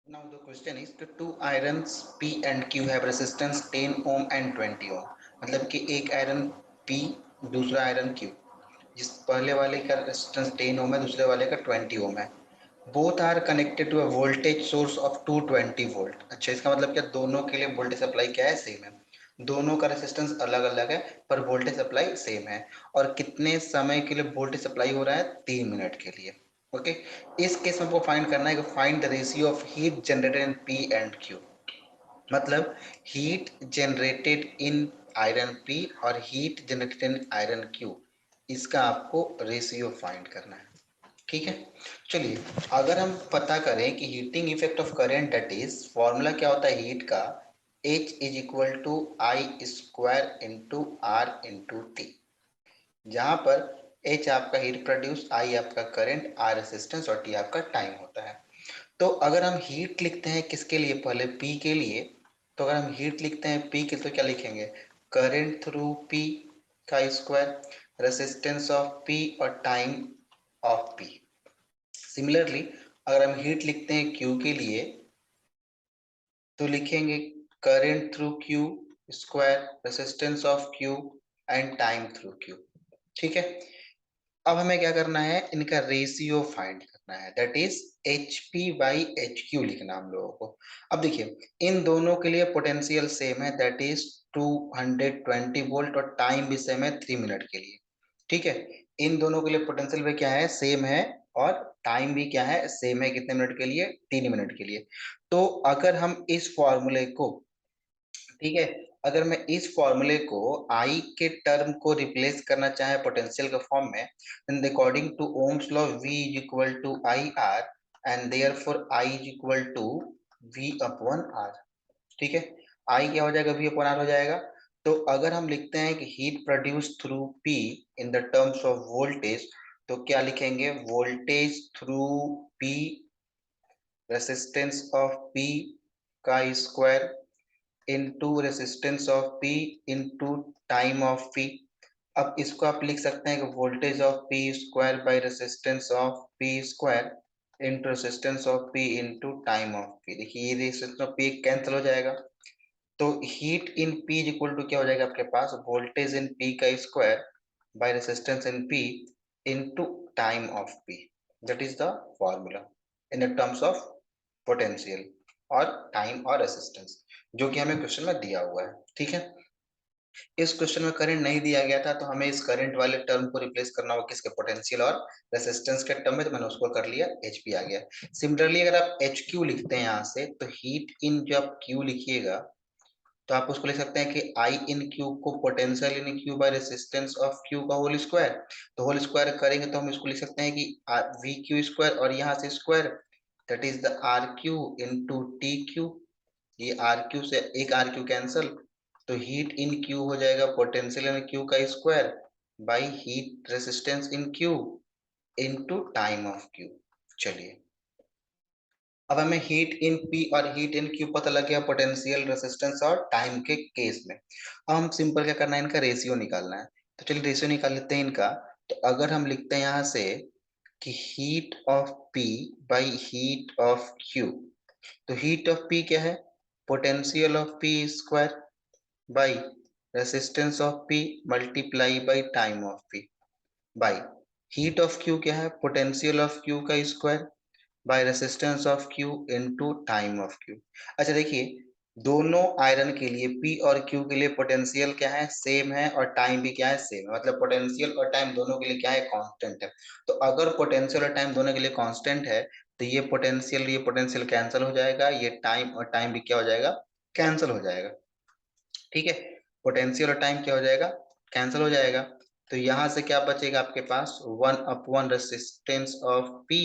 Now the question is the two irons P and Q have resistance 10 ohm and 20 ohm. मतलब कि एक iron P दूसरा iron Q, जिस पहले वाले का रेजिस्टेंस 10 ओम है दूसरे वाले का 20 ओम है. Both are connected to a voltage source of 220 volt. अच्छा, इसका मतलब क्या दोनों के लिए वोल्टेज सप्लाई क्या है, सेम है. दोनों का रेजिस्टेंस अलग अलग है पर वोल्टेज सप्लाई सेम है. और कितने समय के लिए वोल्टेज सप्लाई हो रहा है, 3 मिनट के लिए. ओके. इस केस में आपको फाइंड करना है कि find the ratio of heat generated in P and Q. मतलब heat generated in iron P और heat generated in iron Q, इसका आपको रेशियो फाइंड करना है. ठीक है. चलिए, अगर हम पता करें कि heating effect of current, that is formula क्या होता है हीट का, H is equal to I square into R into T. जहां पर H आपका हीट प्रोड्यूस, I आपका करंट, R रेजिस्टेंस और T आपका टाइम होता है. तो अगर हम हीट लिखते हैं किसके लिए, पहले P के लिए, तो अगर हम हीट लिखते हैं P के तो क्या लिखेंगे, करंट थ्रू P का स्क्वायर, रेजिस्टेंस ऑफ P और टाइम ऑफ P. सिमिलरली अगर हम हीट लिखते हैं Q के लिए तो लिखेंगे current through Q square, resistance of Q and time through Q. ठीक है. अब हमें क्या करना है, इनका रेशियो फाइंड करना है, that is H P by H Q लिखना हम लोगों को. अब देखिए, इन दोनों के लिए पोटेंशियल सेम है, दैट इज 220 वोल्ट और टाइम भी सेम है 3 मिनट के लिए. ठीक है. इन दोनों के लिए पोटेंशियल भी क्या है, सेम है. और टाइम भी क्या है, सेम है. कितने मिनट के लिए, 3 मिनट के लिए. तो अगर हम इस फॉर्मूले को, ठीक है, अगर मैं इस फॉर्मूले को आई के टर्म को रिप्लेस करना चाहे पोटेंशियल के फॉर्म में, then according to Ohm's law V is equal to I R and therefore I is equal to V upon R. ठीक है. I क्या हो जाएगा, V अपॉन R हो जाएगा. तो अगर हम लिखते हैं कि heat produce through P in the terms of voltage, तो क्या लिखेंगे, voltage through P resistance of P का square into resistance of P into time of P. अब इसको आप लिख सकते हैं कि voltage of P square by resistance of P square into resistance of P into time of P. देखिए ये रेजिस्टेंस ऑफ P कैंसिल हो जाएगा. तो heat in P is equal to क्या हो जाएगा आपके पास, वोल्टेज इन P का square by resistance in P into time of P. That is the formula in the terms of potential और टाइम और रेजिस्टेंस, जो कि हमें क्वेश्चन में दिया हुआ है. ठीक है. इस क्वेश्चन में करंट नहीं दिया गया था तो हमें इस करंट वाले टर्म को रिप्लेस करना होगा किसके, पोटेंशियल और रेजिस्टेंस के टर्म में, तो मैंने उसको कर लिया, एच पी आ गया. सिमिलरली अगर आप एच क्यू लिखते हैं यहाँ से, तो हीट इन जो आप क्यू लिखिएगा तो आप उसको लिख सकते हैं कि आई इन क्यू को potential in Q by resistance of Q का होल स्क्वायर. तो होल स्क्वायर करेंगे तो हम इसको लिख सकते हैं कि वी क्यू स्क्वायर और यहाँ से square, that is the R Q into T Q. ये आर क्यू से एक आर क्यू कैंसल, तो हीट इन क्यू हो जाएगा पोटेंशियल इन क्यू का square by heat resistance in Q into time of Q. चलिए, अब हमें हीट इन पी और हीट इन क्यू पता लग गया पोटेंशियल, रेजिस्टेंस और टाइम के केस में. अब हम सिंपल क्या करना है, इनका रेशियो निकालना है. तो चलिए रेशियो निकाल लेते हैं इनका. तो अगर हम लिखते हैं यहाँ से कि heat of P by heat of Q, तो हीट ऑफ पी क्या है, potential of P square by resistance of P multiply by time of P by heat of Q क्या है, पोटेंशियल ऑफ क्यू का square bye resistance of Q into time of Q. अच्छा देखिए, दोनों iron के लिए पी और Q के लिए पोटेंशियल क्या है, सेम है, और टाइम भी क्या है, सेम है. मतलब पोटेंशियल और टाइम दोनों के लिए क्या है, कांस्टेंट है. तो अगर पोटेंशियल और टाइम दोनों के लिए कांस्टेंट है तो ये पोटेंशियल कैंसिल हो जाएगा, ये टाइम और टाइम भी क्या हो जाएगा, कैंसिल हो जाएगा. ठीक है. पोटेंशियल और टाइम क्या हो जाएगा, कैंसिल हो जाएगा. तो यहां से क्या बचेगा आपके पास, 1/1 resistance of P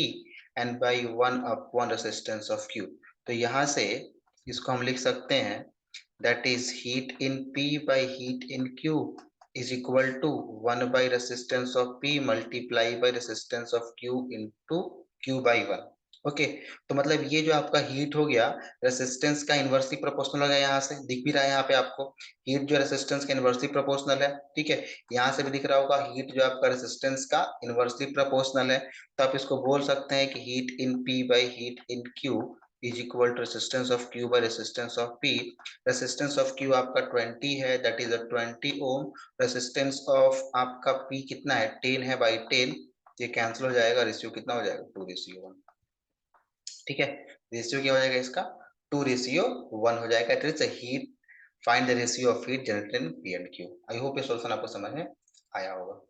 and by 1/1 resistance of Q. तो यहां से इसको हम लिख सकते हैं, that is heat in P by heat in Q is equal to 1 by resistance of P multiply by resistance of Q into Q by 1. Okay. तो मतलब ये जो आपका हीट हो गया, रेसिस्टेंस का इनवर्सली प्रोपोर्शनल हो गया, यहाँ से दिख भी रहा है यहाँ पे आपको, हीट जो रेसिस्टेंस का इनवर्सली प्रोपोर्शनल है. ठीक है. यहाँ से भी दिख रहा होगा हीट जो आपका रेसिस्टेंस का इनवर्सली प्रोपोर्शनल है. तो आप इसको बोल सकते हैं कि heat in P by heat in Q is equal to resistance of Q by resistance of P. Resistance of Q आपका 20 है, that is 20 ohm. Resistance of आपका पी कितना है, 10 है बाई 10। ये कैंसिल हो जाएगा, रेशियो कितना हो जाएगा, 2:1। ठीक है, रेशियो क्या हो जाएगा इसका, 2:1 हो जाएगा। It is heat, find the ratio of heat generated in P and Q. I hope ये सॉल्यूशन आपको समझ में आया होगा।